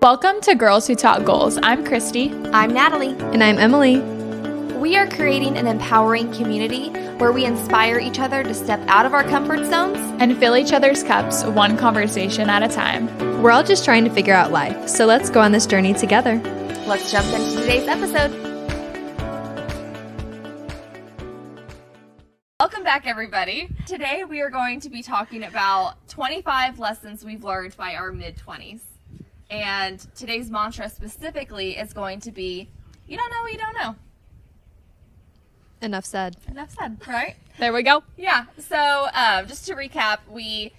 Welcome to Girls Who Talk Goals. I'm Christy. I'm Natalie. And I'm Emily. We are creating an empowering community where we inspire each other to step out of our comfort zones and fill each other's cups one conversation at a time. We're all just trying to figure out life, so let's go on this journey together. Let's jump into today's episode. Welcome back, everybody. Today we are going to be talking about 25 lessons we've learned by our mid-20s. And today's mantra specifically is going to be, you don't know what you don't know. Enough said. Enough said, right? There we go. Yeah, so just to recap, we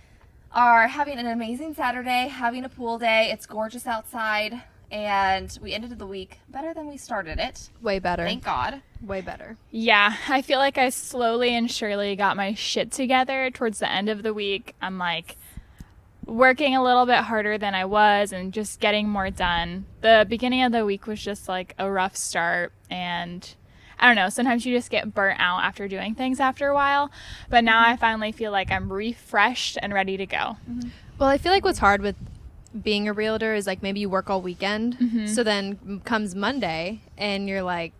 are having an amazing Saturday, having a pool day. It's gorgeous outside, and we ended the week better than we started it. Way better. Thank God. Way better. Yeah, I feel like I slowly and surely got my shit together towards the end of the week. I'm like working a little bit harder than I was and just getting more done. The beginning of the week was just like a rough start, and I don't know, sometimes you just get burnt out after doing things after a while, but now I finally feel like I'm refreshed and ready to go. Mm-hmm. Well, I feel like what's hard with being a realtor is like maybe you work all weekend, so then comes Monday and you're like,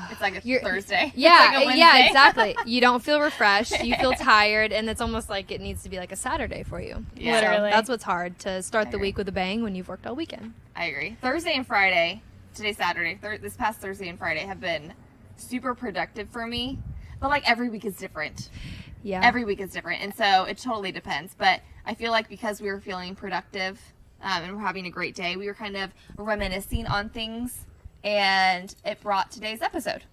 it's like a Thursday. Yeah, it's like a yeah, exactly. You don't feel refreshed. You feel tired, and it's almost like it needs to be like a Saturday for you. Yeah. Literally. So that's what's hard, to start the week with a bang when you've worked all weekend. I agree. Thursday and Friday, today's Saturday, this past Thursday and Friday have been super productive for me, but like every week is different. Yeah. Every week is different, and so it totally depends. But I feel like because we were feeling productive and we're having a great day, we were kind of reminiscing on things, and it brought today's episode.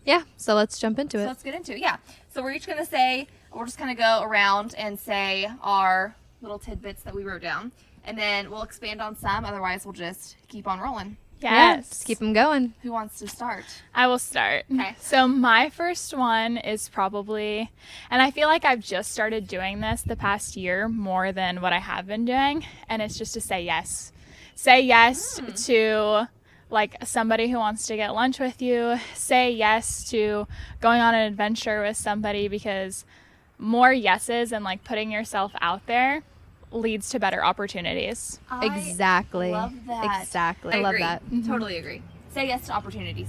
Yeah, so let's jump into it. So let's get into it. Yeah. So we're each going to say, we'll just kind of go around and say our little tidbits that we wrote down, and then we'll expand on some. Otherwise, we'll just keep on rolling. Yes. Just keep them going. Who wants to start? I will start. Okay. So my first one is probably, and I feel like I've just started doing this the past year more than what I have been doing, and it's just to say yes. Say yes to like somebody who wants to get lunch with you. Say yes to going on an adventure with somebody, because more yeses and like putting yourself out there leads to better opportunities. Exactly. I love that. Exactly. I love agree. that. Totally agree. Say yes to opportunities.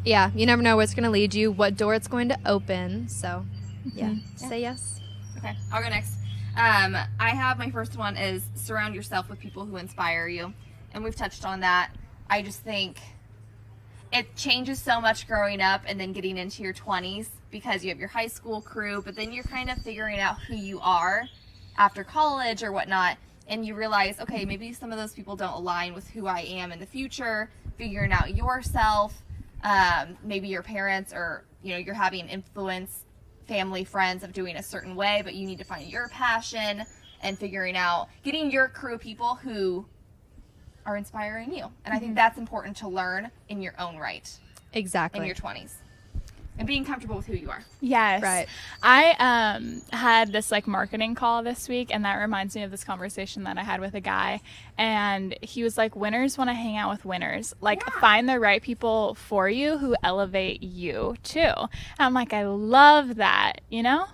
Yeah, you never know where it's going to lead you, what door it's going to open. So, yeah, say yes. Okay, I'll go next. I have my first one is surround yourself with people who inspire you. And we've touched on that. I just think it changes so much growing up and then getting into your 20s, because you have your high school crew, but then you're kind of figuring out who you are after college or whatnot, and you realize, okay, maybe some of those people don't align with who I am in the future. Figuring out yourself, maybe your parents, or you're having influence, family, friends of doing a certain way, but you need to find your passion, and figuring out getting your crew of people who are inspiring you. And I think that's important to learn in your own right. Exactly. In your 20s. And being comfortable with who you are. Yes. Right. I had this like marketing call this week, and that reminds me of this conversation that I had with a guy, and he was like, winners want to hang out with winners. Like, find the right people for you who elevate you too. And I'm like, I love that, Yeah,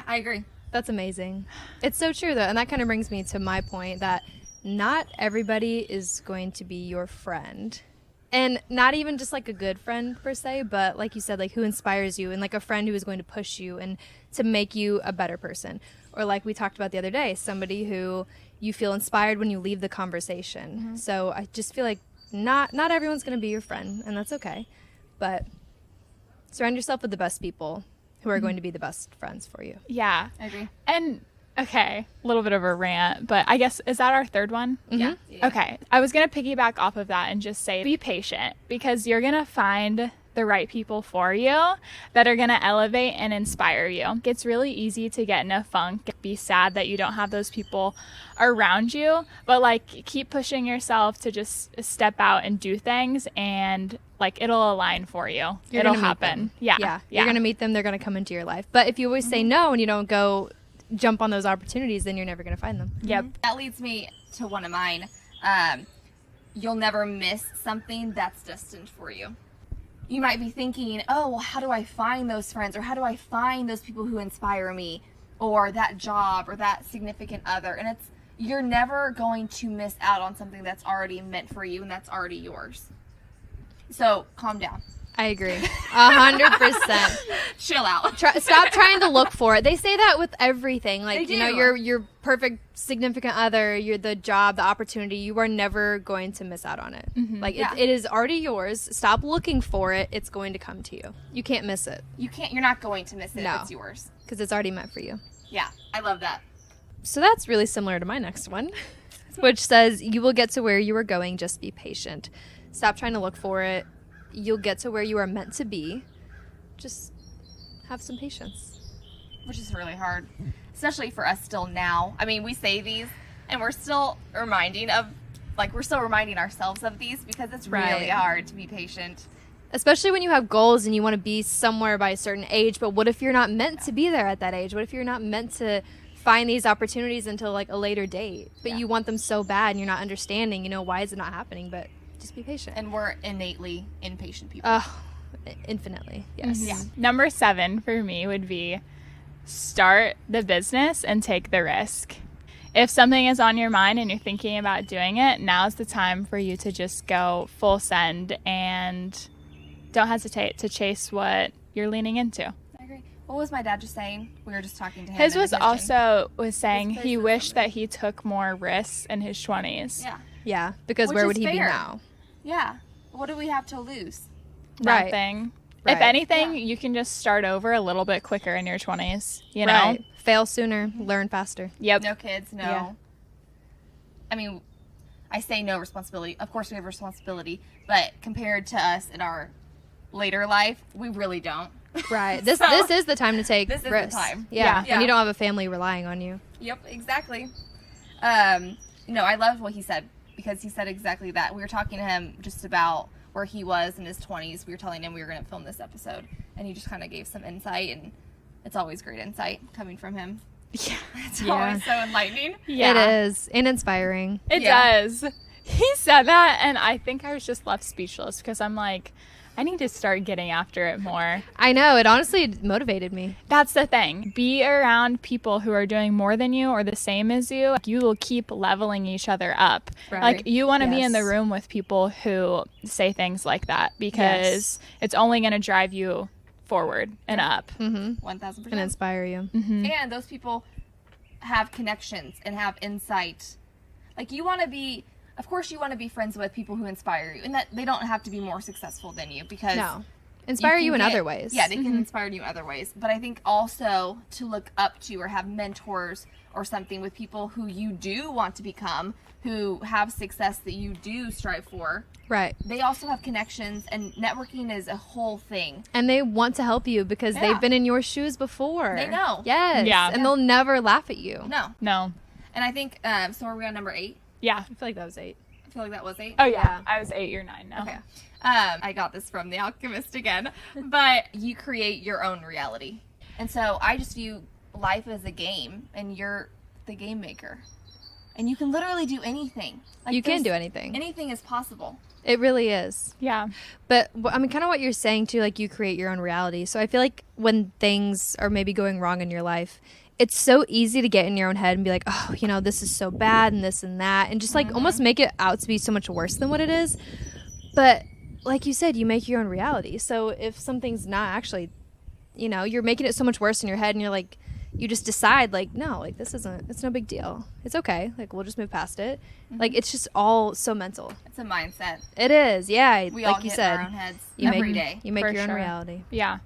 I agree. That's amazing. It's so true, though. And that kind of brings me to my point that not everybody is going to be your friend. And not even just like a good friend per se, but like you said, like who inspires you, and like a friend who is going to push you and to make you a better person. Or like we talked about the other day, somebody who you feel inspired when you leave the conversation. So I just feel like not everyone's going to be your friend, and that's okay. But surround yourself with the best people who are going to be the best friends for you. Yeah. I agree. And okay, a little bit of a rant, but I guess, is that our third one? Yeah. Okay. I was going to piggyback off of that and just say, be patient, because you're going to find the right people for you that are going to elevate and inspire you. It's really easy to get in a funk, be sad that you don't have those people around you, but like keep pushing yourself to just step out and do things, and like it'll align for you. It'll happen. Yeah. You're going to meet them. They're going to come into your life. But if you always say no and you don't go jump on those opportunities, then you're never going to find them. Yep. That leads me to one of mine. You'll never miss something that's destined for you. You might be thinking, oh, well, how do I find those friends, or how do I find those people who inspire me, or that job, or that significant other? And you're never going to miss out on something that's already meant for you and that's already yours. So calm down. I agree. 100%. Chill out. Stop trying to look for it. They say that with everything. Like, They you know, do. your perfect significant other, the job, the opportunity, you are never going to miss out on it. Like, Yeah. it is already yours. Stop looking for it. It's going to come to you. You can't miss it You're not going to miss it No. if it's yours. because it's already meant for you. Yeah, I love that. So that's really similar to my next one, which says, you will get to where you are going. Just be patient. Stop trying to look for it. You'll get to where you are meant to be. Just have some patience. Which is really hard, especially for us still now. I mean, we say these and we're still reminding ourselves of these because it's really Right. hard to be patient. Especially when you have goals and you want to be somewhere by a certain age, but what if you're not meant to be there at that age? What if you're not meant to find these opportunities until like a later date, but you want them so bad and you're not understanding, why is it not happening? But just be patient. And we're innately impatient people. Infinitely. Yes. Yeah. Number 7 for me would be start the business and take the risk. If something is on your mind and you're thinking about doing it, now's the time for you to just go full send and don't hesitate to chase what you're leaning into. I agree. What was my dad just saying? We were just talking to him. His in the was kitchen. also saying His he face wished was that he took more risks in his 20s. Yeah. Yeah. Because Which where is would he be fair. now? Yeah. What do we have to lose? Right. Nothing. Right. If anything, Yeah. you can just start over a little bit quicker in your 20s, you know? Right. Fail sooner, learn faster. Yep. No kids, no. Yeah. I mean, I say no responsibility. Of course we have responsibility, but compared to us in our later life, we really don't. Right. This So, this is the time to take this is the risks. time. Yeah. Yeah. When you don't have a family relying on you. Yep, exactly. No, I love what he said because he said exactly that. We were talking to him just about where he was in his 20s. We were telling him we were going to film this episode, and he just kind of gave some insight, and it's always great insight coming from him. Yeah. It's Yeah. always so enlightening. Yeah. It is. And inspiring. It Yeah. does. He said that, and I think I was just left speechless because I'm like, I need to start getting after it more. I know. It honestly motivated me. That's the thing. Be around people who are doing more than you or the same as you. You will keep leveling each other up. Right. Like, you want to be in the Yes. room with people who say things like that because it's only going to drive you forward and up. 1,000%. And inspire you. And those people have connections and have insight. Like, you want to be, of course, you want to be friends with people who inspire you, and that they don't have to be more successful than you because No. Inspire you in can get- other ways. Yeah, they can inspire you in other ways. But I think also to look up to or have mentors or something with people who you do want to become, who have success that you do strive for. Right. They also have connections, and networking is a whole thing. And they want to help you because Yeah. they've been in your shoes before. They know. Yes. Yeah. And they'll never laugh at you. No. No. And I think, so are we on number 8? Yeah. I feel like that was 8. I feel like that was 8. Oh, yeah. I was 8 or 9 now. Okay. I got this from The Alchemist again, but you create your own reality. And so I just view life as a game, and you're the game maker. And you can literally do anything. Like, You can there's- do anything. Anything is possible. It really is. Yeah. But I mean, kind of what you're saying too, like you create your own reality. So I feel like when things are maybe going wrong in your life, it's so easy to get in your own head and be like, oh, this is so bad and this and that. And just like almost make it out to be so much worse than what it is. But like you said, you make your own reality. So if something's not actually, you're making it so much worse in your head and you're like, you just decide like, no, like it's no big deal. It's okay. Like we'll just move past it. Like it's just all so mental. It's a mindset. It is. Yeah. We like all you get said. in our own heads You every make, day. You make For your own sure. reality. Yeah.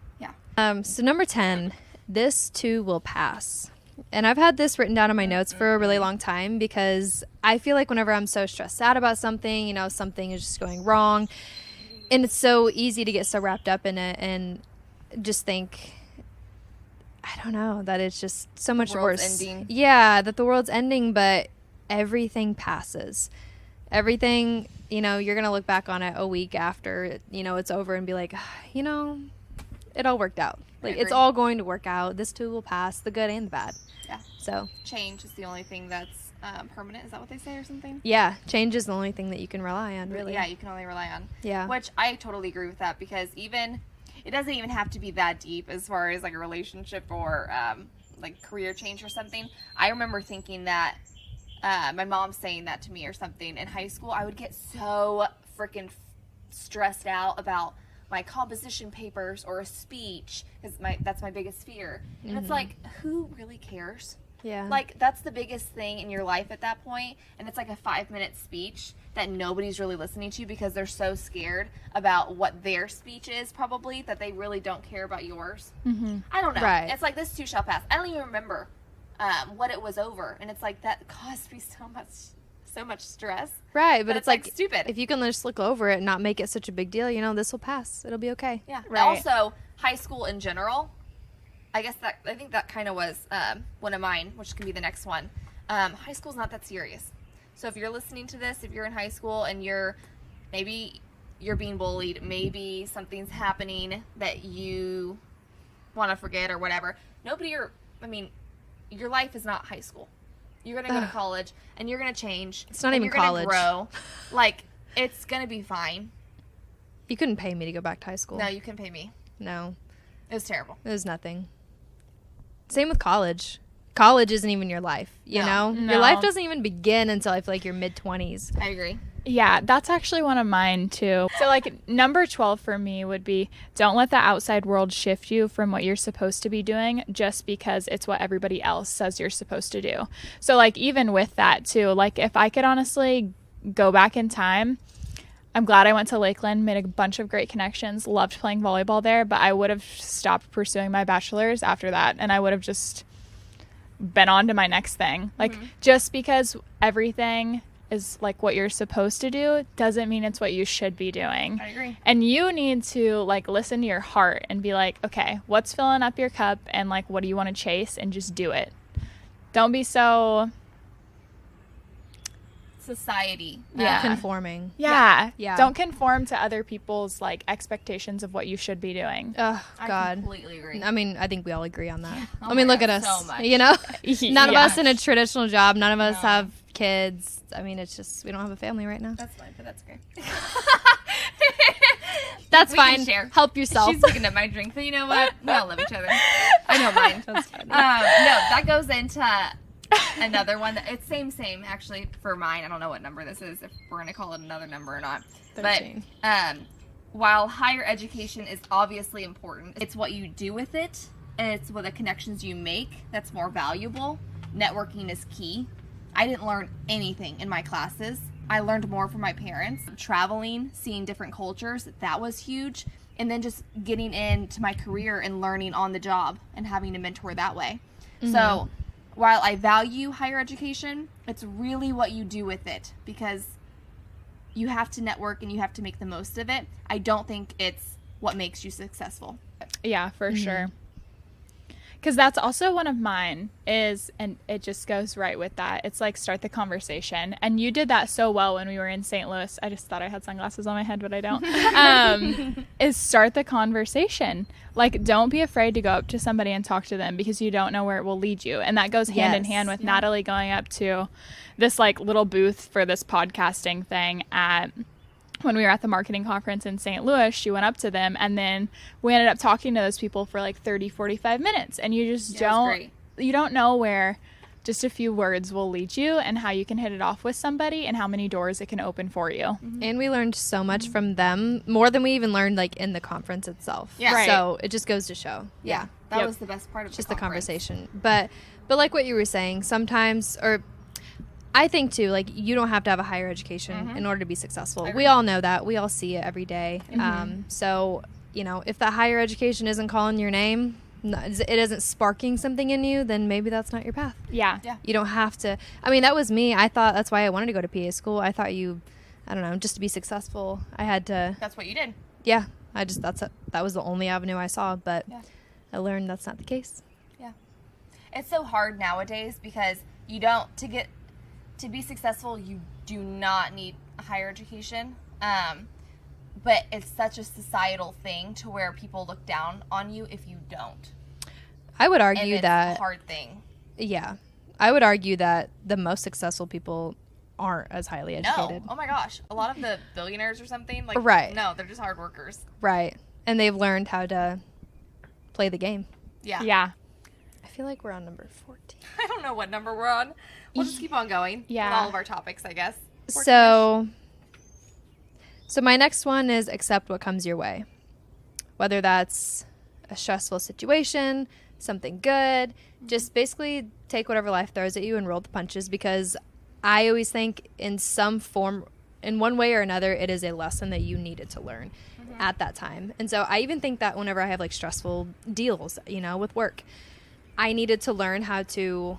So number 10, this too will pass. And I've had this written down in my notes for a really long time because I feel like whenever I'm so stressed out about something, something is just going wrong. And it's so easy to get so wrapped up in it and just think, I don't know, that it's just so much world's worse. ending. Yeah, that the world's ending, but everything passes. Everything, you're going to look back on it a week after, it's over and be like, it all worked out. Like, it's agree. all going to work out. This too will pass, the good and the bad. Yeah. So, Change is the only thing that's permanent. Is that what they say or something? yeah, change is the only thing that you can rely on, really. Yeah, you can only rely on. Yeah. Which I totally agree with that because it doesn't even have to be that deep as far as like a relationship or like career change or something. I remember thinking that my mom saying that to me or something. In high school, I would get so freaking stressed out about my composition papers or a speech, because that's my biggest fear. And it's like, who really cares? Yeah. Like, that's the biggest thing in your life at that point, and it's like a 5-minute speech that nobody's really listening to because they're so scared about what their speech is, probably, that they really don't care about yours. I don't know. Right. It's like, this too shall pass. I don't even remember what it was over, and it's like, that caused me so much stress. Right, but it's like stupid. If you can just look over it and not make it such a big deal, you know, this will pass. It'll be okay. Yeah. Right. Also, high school in general, I think that kind of was one of mine, which can be the next one. High school's not that serious. So if you're listening to this, if you're in high school and maybe you're being bullied, maybe something's happening that you want to forget or whatever. Your life is not high school. You're going to go to college and you're going to change. It's not even college. You're going to grow. Like, it's going to be fine. You couldn't pay me to go back to high school. No, you can pay me. No. It was terrible. It was nothing. Same with college. College isn't even your life, you know? No. Your life doesn't even begin until I feel like your mid-20s. I agree. Yeah, that's actually one of mine too. So like number 12 for me would be, don't let the outside world shift you from what you're supposed to be doing just because it's what everybody else says you're supposed to do. So like even with that too, like if I could honestly go back in time, I'm glad I went to Lakeland, made a bunch of great connections, loved playing volleyball there, but I would have stopped pursuing my bachelor's after that, and I would have just been on to my next thing. Like just because everything is like what you're supposed to do doesn't mean it's what you should be doing. I agree. And you need to like listen to your heart and be like, okay, what's filling up your cup and like what do you want to chase, and just do it. Don't be so Society. Conforming. yeah. Yeah. Don't conform to other people's like expectations of what you should be doing. Oh, I God. completely agree. I mean, I think we all agree on that. Oh I mean, my look at God, us. so much. You know? None of Yeah. us in a traditional job. None of us No. have kids. I mean, it's just, we don't have a family right now. That's fine, but that's great. That's We can fine. share. Help yourself. She's looking at my drink, but you know what? We all love each other. I don't mind. That's funny. No, that goes into another one. It's same actually for mine. I don't know what number this is, if we're going to call it another number or not. 13. But while higher education is obviously important, it's what you do with it, and it's what the connections you make that's more valuable. Networking is key. I didn't learn anything in my classes. I learned more from my parents. Traveling, seeing different cultures, that was huge. And then just getting into my career and learning on the job and having a mentor that way. So while I value higher education, it's really what you do with it, because you have to network and you have to make the most of it. I don't think it's what makes you successful. Yeah, for sure. Because that's also one of mine is, and it just goes right with that. It's like start the conversation. And you did that so well when we were in St. Louis. I just thought I had sunglasses on my head, but I don't. Is start the conversation. Like, don't be afraid to go up to somebody and talk to them, because you don't know where it will lead you. And that goes hand in hand with Natalie going up to this like little booth for this podcasting thing when we were at the marketing conference in St. Louis. She went up to them, and then we ended up talking to those people for like 30-45 minutes, and you just don't know where just a few words will lead you, and how you can hit it off with somebody, and how many doors it can open for you. And we learned so much from them, more than we even learned like in the conference itself. Yeah. Right. So it just goes to show. Yeah. That was the best part of Just the the conference. conversation. But like what you were saying, sometimes, or I think too, like you don't have to have a higher education in order to be successful. We all know that. We all see it every day. So, you know, if that higher education isn't calling your name, it isn't sparking something in you, then maybe that's not your path. Yeah. You don't have to. I mean, that was me. I thought that's why I wanted to go to PA school. I thought I don't know, just to be successful, I had to. That's what you did. Yeah. That was the only avenue I saw, but I learned that's not the case. Yeah. It's so hard nowadays because to be successful, you do not need a higher education. But it's such a societal thing to where people look down on you if you don't. I would And argue it's that a hard thing. Yeah. I would argue that the most successful people aren't as highly educated. No. Oh my gosh. A lot of the billionaires or something, like, Right. no, they're just hard workers. Right. And they've learned how to play the game. Yeah. Yeah. I feel like we're on number 14. I don't know what number we're on. We'll just keep on going Yeah. with all of our topics, I guess. 14-ish. So my next one is accept what comes your way. Whether that's a stressful situation, something good, just basically take whatever life throws at you and roll the punches, because I always think in some form, in one way or another, it is a lesson that you needed to learn at that time. And so I even think that whenever I have like stressful deals, with work, I needed to learn how to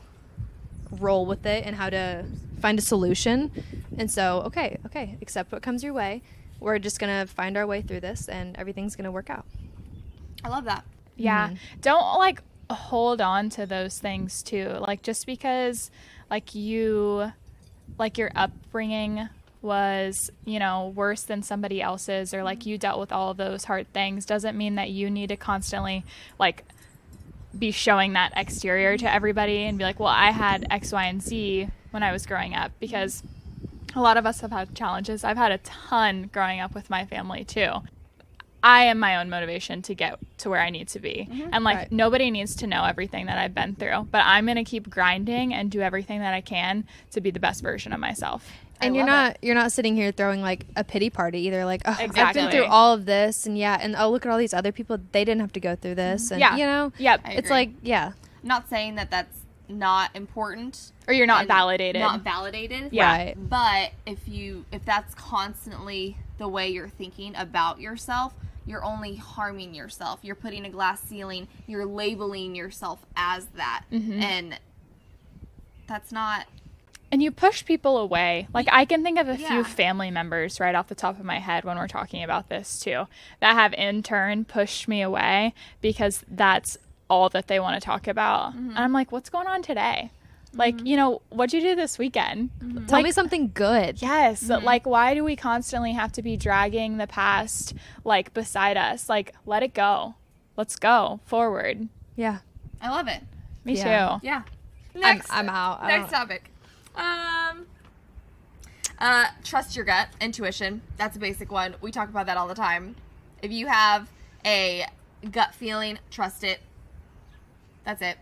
roll with it and how to find a solution. And so, okay, accept what comes your way. We're just going to find our way through this and everything's going to work out. I love that. Yeah. Don't like hold on to those things too. Like just because like your upbringing was, worse than somebody else's, or like you dealt with all of those hard things, doesn't mean that you need to constantly like be showing that exterior to everybody and be like, well, I had X, Y, and Z when I was growing up, because a lot of us have had challenges. I've had a ton growing up with my family too. I am my own motivation to get to where I need to be. And like nobody needs to know everything that I've been through, but I'm going to keep grinding and do everything that I can to be the best version of myself. And you're not sitting here throwing like a pity party either, like, oh, I've Exactly. been through all of this, and look at all these other people, they didn't have to go through this. And Yep. it's like, Not saying that that's not important, Or you're not and validated. Not validated. Yeah. Right. But if that's constantly the way you're thinking about yourself, you're only harming yourself. You're putting a glass ceiling. You're labeling yourself as that, and that's not. And you push people away. Like I can think of a few family members right off the top of my head when we're talking about this too, that have in turn pushed me away because that's all that they want to talk about. And I'm like, what's going on today? Like, what'd you do this weekend? tell me something good. Yes. Like, why do we constantly have to be dragging the past, like, beside us? Like, let it go. Let's go forward. Yeah. I love it. Me Yeah. too. Yeah. Next, I'm out. Next topic. Trust your gut, intuition. That's a basic one. We talk about that all the time. If you have a gut feeling, trust it. That's it.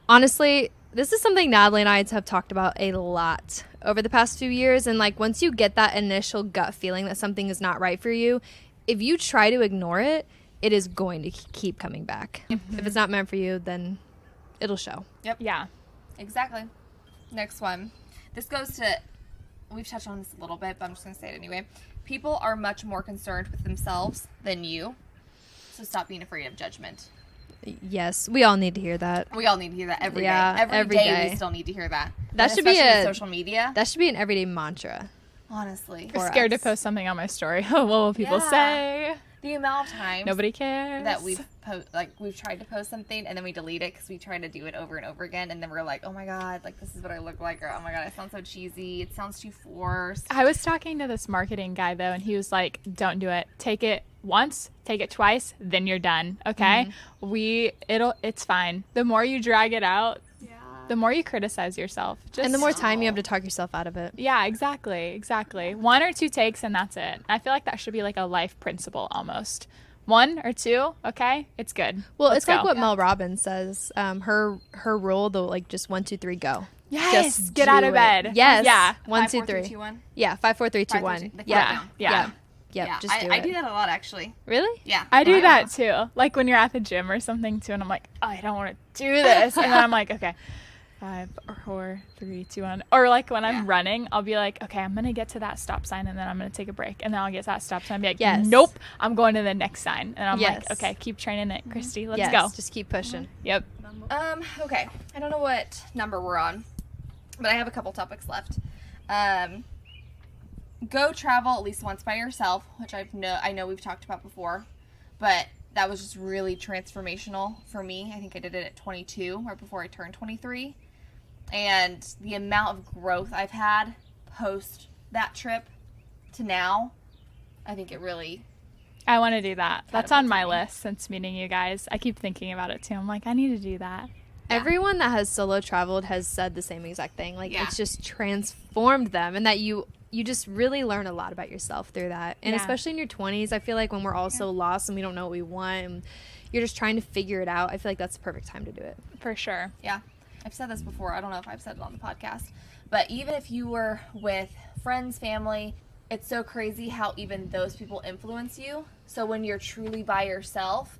Honestly, this is something Natalie and I have talked about a lot over the past few years. And like, once you get that initial gut feeling that something is not right for you, if you try to ignore it, it is going to keep coming back. If it's not meant for you, then it'll show. Yep. Yeah. Exactly. Next one. This goes to, we've touched on this a little bit, but I'm just going to say it anyway. People are much more concerned with themselves than you. So stop being afraid of judgment. Yes, we all need to hear that. We all need to hear that every day. Yeah, Every every day day. we still need to hear that. That And should be especially a- with social media. That should be an everyday mantra. Honestly. I'm scared us. to post something on my story. What will people Yeah. say? The amount of times Nobody cares. that we've tried to post something and then we delete it because we try to do it over and over again, and then we're like, oh my god, like this is what I look like, or oh my god, I sound so cheesy, it sounds too forced. I was talking to this marketing guy though, and he was like, don't do it. Take it once, take it twice, then you're done. Okay? It's fine. The more you drag it out, the more you criticize yourself. And the more time you have to talk yourself out of it. Yeah, exactly. 1 or 2 takes and that's it. I feel like that should be like a life principle almost. 1 or 2, okay? It's good. Well, Let's it's like go. what Mel Robbins says. Her rule, though, like just 1, 2, 3, go. Yes, Just get out do of it. bed. Yes. Yeah. 1, 5, 2, 4, 3, 3. 2, 1. Yeah, 5, 4, 3, 2, 5, 4, 1. 3, the Yeah. countdown. Yeah. Yep, Yeah, just do I it. do that a lot actually. Really? Yeah. I do Yeah. that too. Like when you're at the gym or something too, and I'm like, oh, I don't want to do this. And then I'm like, okay, 5, 4, 3, 2, 1. Or like when I'm running, I'll be like, okay, I'm going to get to that stop sign and then I'm going to take a break. And then I'll get to that stop sign and be like, Yes. nope, I'm going to the next sign. And I'm Yes. like, okay, keep training it, Christy. Let's Yes, go. just keep pushing. Yep. Okay. I don't know what number we're on, but I have a couple topics left. Go travel at least once by yourself, which I know we've talked about before, but that was just really transformational for me. I think I did it at 22, right before I turned 23. And the amount of growth I've had post that trip to now, I think it really... I want to do that. That's on my Catapulted me. list since meeting you guys. I keep thinking about it too. I'm like, I need to do that. Everyone that has solo traveled has said the same exact thing. Like, Yeah. it's just transformed them, and that you just really learn a lot about yourself through that. And Yeah. especially in your 20s, I feel like when we're all so lost and we don't know what we want and you're just trying to figure it out, I feel like that's the perfect time to do it. For sure. Yeah. I've said this before. I don't know if I've said it on the podcast. But even if you were with friends, family, it's so crazy how even those people influence you. So when you're truly by yourself,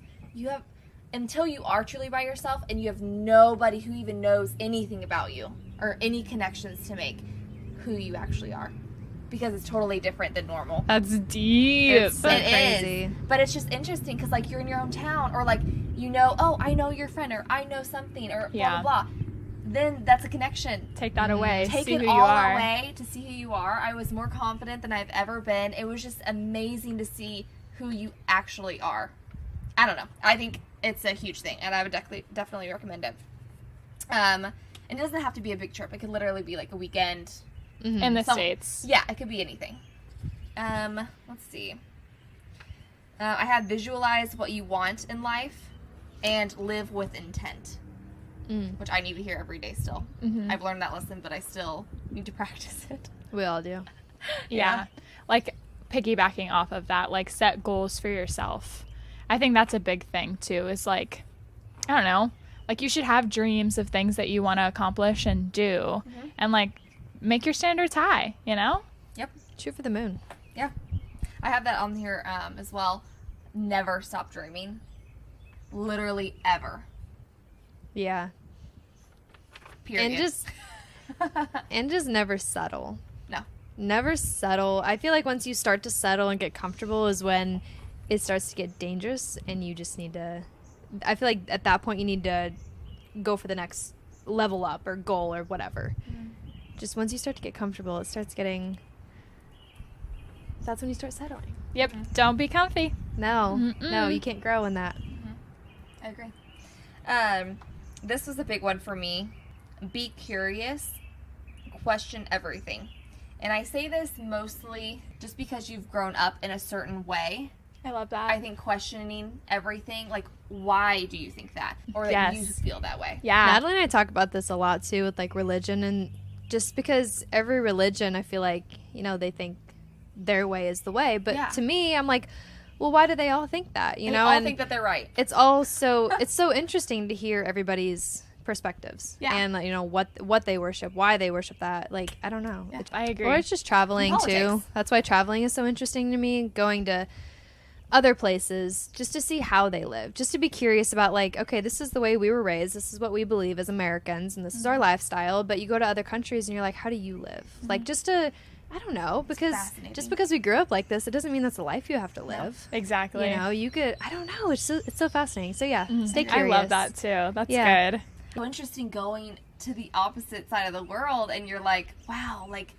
until you are truly by yourself and you have nobody who even knows anything about you or any connections to make who you actually are. Because it's totally different than normal. That's deep. It's so It crazy. is. But it's just interesting because, like, you're in your own town or, like, oh, I know your friend or I know something or blah, blah, blah. Then that's a connection. Take that away. Take See it who all you are. away to see who you are. I was more confident than I've ever been. It was just amazing to see who you actually are. I don't know. I think it's a huge thing, and I would definitely recommend it. And it doesn't have to be a big trip. It could literally be like a weekend. In the States. Yeah, it could be anything. Let's see. I have visualize what you want in life and live with intent. Which I need to hear every day still. I've learned that lesson, but I still need to practice it. We all do. Yeah. Like, piggybacking off of that, like, set goals for yourself. I think that's a big thing, too, is, like, I don't know. Like, you should have dreams of things that you want to accomplish and do. And, like, make your standards high, you know? Yep. Shoot for the moon. Yeah. I have that on here as well. Never stop dreaming. Literally ever. Yeah. Period. And just never settle. No. Never settle. I feel like once you start to settle and get comfortable is when it starts to get dangerous, and you just need to, I feel like at that point you need to go for the next level up or goal or whatever. Just once you start to get comfortable, it starts getting, that's when you start settling. Yep. Don't be comfy. No, Mm-mm. you can't grow in that. I agree. This was a big one for me. Be curious. Question everything. And I say this mostly just because you've grown up in a certain way. I love that. I think questioning everything, like, why do you think that? Or that you feel that way. Yeah. Natalie and I talk about this a lot too with like religion, and just because every religion, I feel like, you know, they think their way is the way, but to me, I'm like, well, why do they all think that? You know, all and think that they're right. it's all so it's so interesting to hear everybody's perspectives and you know what they worship, why they worship that. Like, I don't know. Yeah. I agree. Or it's just traveling too. That's why traveling is so interesting to me. Going to other places just to see how they live, just to be curious about, like, okay, this is the way we were raised, this is what we believe as Americans, and this is our lifestyle. But you go to other countries and you're like, how do you live? Like, just to, I don't know, because just because we grew up like this, it doesn't mean that's the life you have to live. Exactly. You know, you could, I don't know, it's so fascinating. So yeah, stay I curious. love that too. That's good. So interesting going to the opposite side of the world, and you're like, wow, like,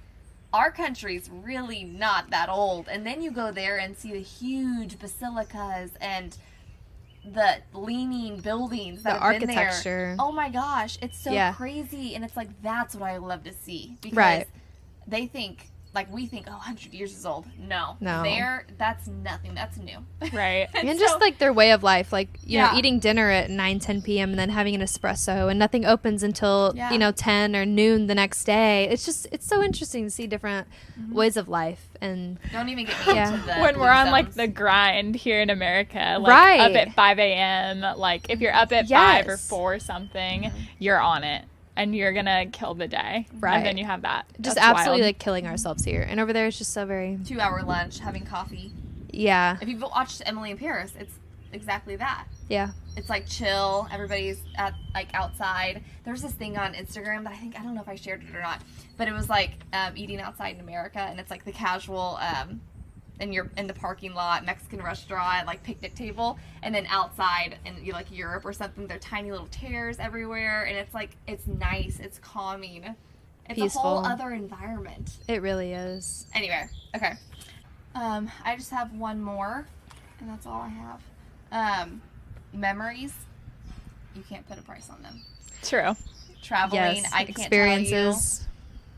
our country's really not that old. And then you go there and see the huge basilicas and the leaning buildings that The have been architecture. there. Oh my gosh, it's so crazy. And it's like, that's what I love to see. Because Right. they think, like we think, 100 years is old. No. No. That's nothing. That's new. Right. And just like their way of life, like, you know, Yeah. eating dinner at 9-10 p.m. and then having an espresso, and nothing opens until, you know, 10 or noon the next day. It's just, it's so interesting to see different ways of life. And Don't even get me into the when blue we're on like zones. the grind here in America, like up at 5 a.m., like if you're up at 5 or 4 something, you're on it. And you're gonna kill the day, Right. And then you have that. just That's absolutely wild. like killing ourselves here. And over there, it's just so very, 2-hour lunch, having coffee. yeah, If you've watched Emily in Paris, it's exactly that. yeah. It's like chill. Everybody's at like outside. There's this thing on Instagram that I don't know if I shared it or not, but it was like eating outside in America, and it's like the casual, and you're in the parking lot, Mexican restaurant, like picnic table, and then outside in like Europe or something, there are tiny little chairs everywhere, and it's like, it's nice, it's calming, it's Peaceful. a whole other environment. It really is. Anyway, okay. I just have one more, and that's all I have. Memories. You can't put a price on them. True. Traveling, Yes. I can't tell you. Experiences.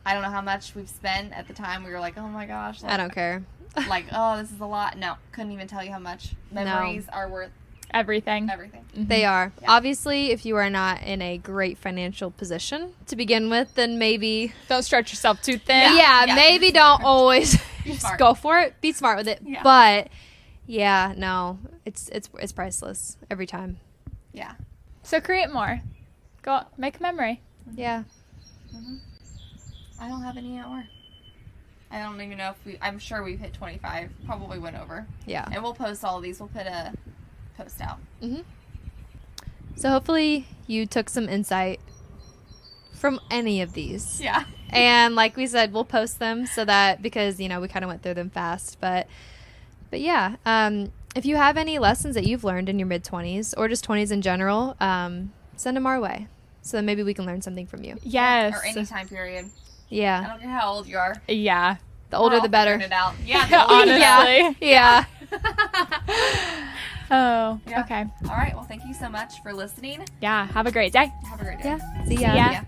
I don't know how much we've spent. At the time, we were like, oh my gosh. Like, I don't care. like, oh, this is a lot. No, couldn't even tell you how much. Memories are worth Everything. Everything. They are. Yeah. Obviously, if you are not in a great financial position to begin with, then maybe Don't stretch yourself too thin. yeah, Yeah. maybe don't always just smart. go for it. Be smart with it. Yeah. But yeah, no, it's priceless every time. Yeah. So create more. Go make a memory. Yeah. I don't have any hour. I don't even know if I'm sure we've hit 25. Probably went over. Yeah. And we'll post all of these. We'll put a post out. So hopefully you took some insight from any of these. Yeah. And like we said, we'll post them so that because, we kind of went through them fast. But yeah, if you have any lessons that you've learned in your mid-20s or just 20s in general, send them our way. So then maybe we can learn something from you. Yes. Or any time period. I Yeah. don't care how old you are. Yeah. The older We're all the better. figuring it out. Yeah. the older the Honestly. Yeah. Oh. Yeah. Okay. All right. Well, thank you so much for listening. Yeah. Have a great day. Have a great day. Yeah. See See ya. ya. Yeah.